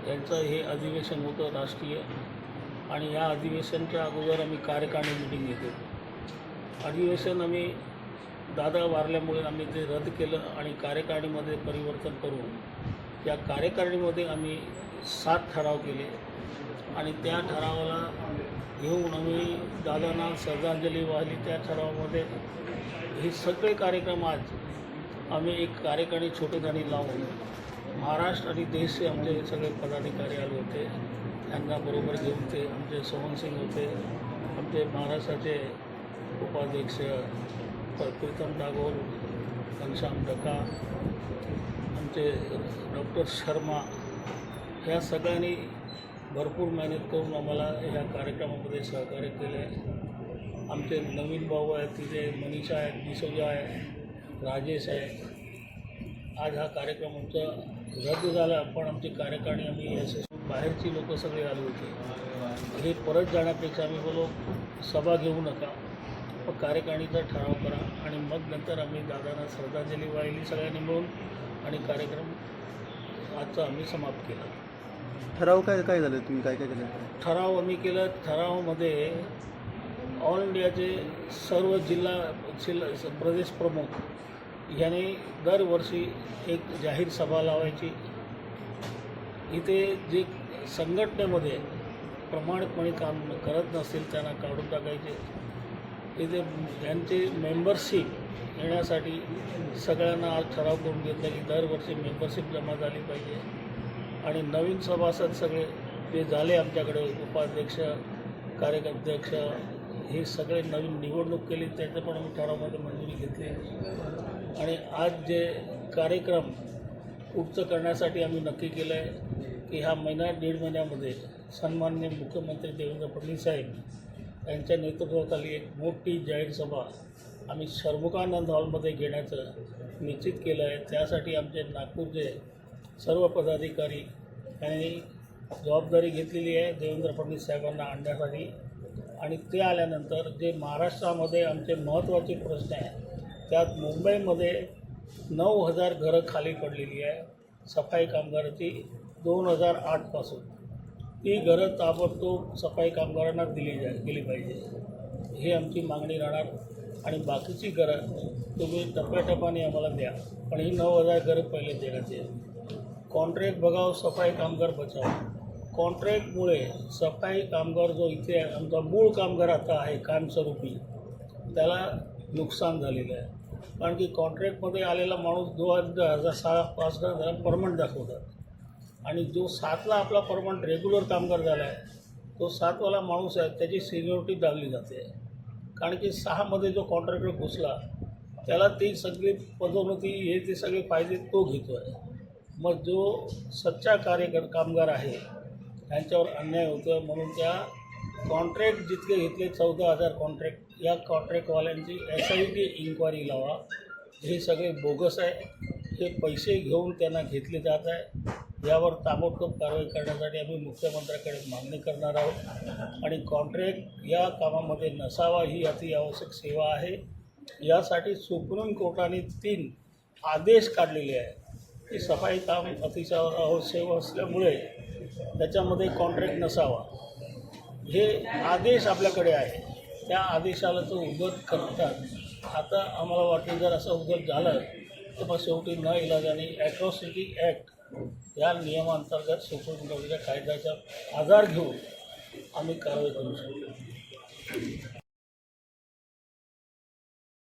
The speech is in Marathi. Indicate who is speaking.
Speaker 1: यांचं हे अधिवेशन होतं राष्ट्रीय, आणि या अधिवेशनच्या अगोदर आम्ही कार्यकारिणी मीटिंग घेतो. अधिवेशन आम्ही दादा वारल्यामुळे आम्ही ते रद्द केलं आणि कार्यकारिणीमध्ये परिवर्तन करून या कार्यकारिणीमध्ये आम्ही 7 ठराव केले आणि त्या ठरावाला घेऊन आम्ही दादांना श्रद्धांजली वाहिली. त्या ठरावामध्ये हे सगळे कार्यक्रम आज आम्ही एक कार्यकारिणी छोटेखानी लावून महाराष्ट्र आणि देशचे आमचे सगळे पदाधिकारी आले होते. त्यांना बरोबर घेऊन ते आमचे सोहन सिंग होते, आमचे महाराष्ट्राचे उपाध्यक्ष प्रीतम टागोर, घनश्याम डका, आमचे डॉक्टर शर्मा, ह्या सगळ्यांनी भरपूर मेहनत करून आम्हाला ह्या कार्यक्रमामध्ये सहकार्य केले. आमचे नवीन भाऊ आहेत, तिथे मनीषा आहेत, डिसोजा आहे, राजेश आहे. आज हा कार्यक्रम आमचा रद्द झाला, पण आमची कार्यकारिणी आम्ही यशस्वी. बाहेरची लोकं सगळे आले होते. हे परत जाण्यापेक्षा आम्ही बोलो सभा घेऊ नका, पण कार्यकारिणीचा ठराव करा. आणि मग नंतर आम्ही दादांना श्रद्धांजली वाहिली सगळ्यांनी मिळून आणि कार्यक्रम आजचा आम्ही समाप्त केला.
Speaker 2: ठराव काय झालं, तुम्ही काय केलं?
Speaker 1: ठराव आम्ही केलं. ठरावामध्ये ऑल इंडियाचे सर्व जिल्हा प्रदेश प्रमुख यांनी दरवर्षी एक जाहीर सभा लावायची. इथे जे संघटनेमध्ये प्रामाणिकपणे काम करत नसतील त्यांना काढून टाकायचे. इथे यांचे मेंबरशिप येण्यासाठी सगळ्यांना आज ठराव करून घेतला की दरवर्षी मेंबरशिप जमा झाली पाहिजे. आणि नवीन सभासद सगळे जे झाले आमच्याकडे, उपाध्यक्ष, कार्याध्यक्ष, हे सगळे नवीन निवडणूक केली, त्याचं पण आम्ही ठरावामध्ये मंजुरी घेतली. आणि आज जे कार्यक्रम पुढचं करण्यासाठी आम्ही नक्की केलं आहे की ह्या दीड महिन्यामध्ये सन्माननीय मुख्यमंत्री देवेंद्र फडणवीस साहेब यांच्या नेतृत्वाखाली एक मोठी जाहीर सभा आम्ही शर्मुकानंद हॉलमध्ये घेण्याचं निश्चित केलं आहे. त्यासाठी आमचे नागपूरचे सर्व पदाधिकारी यांनी जबाबदारी घेतलेली आहे देवेंद्र फडणवीस साहेबांना आणण्यासाठी. आणि ते आल्यानंतर जे महाराष्ट्रामध्ये आमचे महत्त्वाचे प्रश्न आहे, त्यात मुंबईमध्ये 9,000 घरं खाली पडलेली आहे सफाई कामगाराची 2008पासून. ती घरं ताबडतोब सफाई कामगारांना गेली पाहिजे, ही आमची मागणी राहणार. आणि बाकीची घरं तुम्ही टप्प्याटप्प्याने आम्हाला द्या, पण ही 9,000 घरं पहिले देण्यात येईल. कॉन्ट्रॅक्ट बघाव, सफाई कामगार बचाव. कॉन्ट्रॅक्टमुळे सफाई कामगार जो इथे आमचा मूळ कामगार आता आहे कायमस्वरूपी, त्याला नुकसान झालेलं आहे. कारण की कॉन्ट्रॅक्टमध्ये आलेला माणूस 2006-5 त्याला परमनंट दाखवतात, आणि जो 7ला आपला परमनंट रेग्युलर कामगार झाला आहे, तो 7वाला माणूस आहे त्याची सिनियरिटी दाबली जाते. कारण की 6मध्ये जो कॉन्ट्रॅक्टर घुसला त्याला ती सगळी पदोन्नती हे ते सगळे फायदे तो घेतो आहे. मग जो सच्चा कामगार आहे त्यांच्यावर अन्याय होतो. म्हणून त्या कॉन्ट्रॅक्ट जितके घेतले 14,000 कॉन्ट्रॅक्ट, या कॉन्ट्रॅक्टवाल्यांची SIT इन्क्वायरी लावा. हे सगळे बोगस आहे, हे पैसे घेऊन त्यांना घेतले जात आहे. यावर ताबडतोब कारवाई करण्यासाठी आम्ही मुख्यमंत्र्याकडे मागणी करणार आहोत. आणि कॉन्ट्रॅक्ट या कामामध्ये नसावा ही अतिआवश्यक सेवा आहे. यासाठी सुप्रीम कोर्टाने 3 आदेश काढलेले आहे की सफाई काम अतिशय आवश्यक असल्यामुळे त्याच्यामध्ये कॉन्ट्रॅक्ट नसावा. हे आदेश आपल्याकडे आहे, त्या आदेशाला तो उल्लंघन करतात. आता आम्हाला वाटतं जर असं उल्लंघन झालं तर मग शेवटी न इलाजाने ॲट्रॉसिटी ॲक्ट या नियमांतर्गत सुप्रीम कोर्टाच्या कायद्याचा आधार घेऊन आम्ही कारवाई करू शकतो.